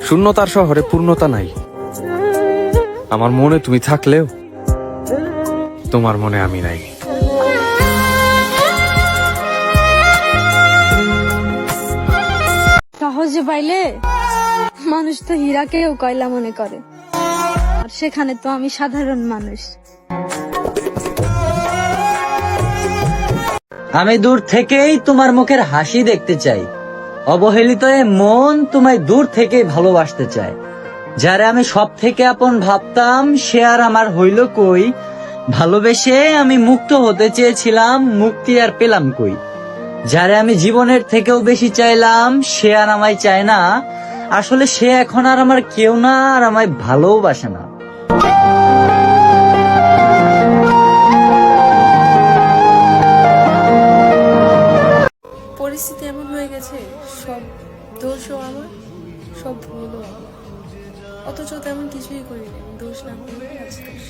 শূন্যতার শহরে পূর্ণতা নাই। আমার মনে তুমি থাকলেও তোমার মনে আমি নাই। সহজে পাইলে মানুষ তো হীরাকেও কয়লা মনে করে, আর সেখানে তো আমি সাধারণ মানুষ। আমি দূর থেকেই তোমার মুখের হাসি দেখতে চাই, অবহেলিত এ মন তোমায় দূর থেকেই ভালোবাসতে চায়। যারে আমি সব থেকে আপন ভাবতাম সে আর আমার হইল কই, ভালোবেসে আমি মুক্ত হতে চেয়েছিলাম, মুক্তি আর পেলাম কই। যারে আমি জীবনের থেকেও বেশি চাইলাম সে আর আমায় চায় না, আসলে সে এখন আর আমার কেউ না, আর আমায় ভালোবাসে না। পরিস্থিতি এমন হয়ে গেছে, সব দোষও আমার, সব ভুলও আমার, অথচ তেমন কিছুই করিনি। দোষ না করে আজ দোষ।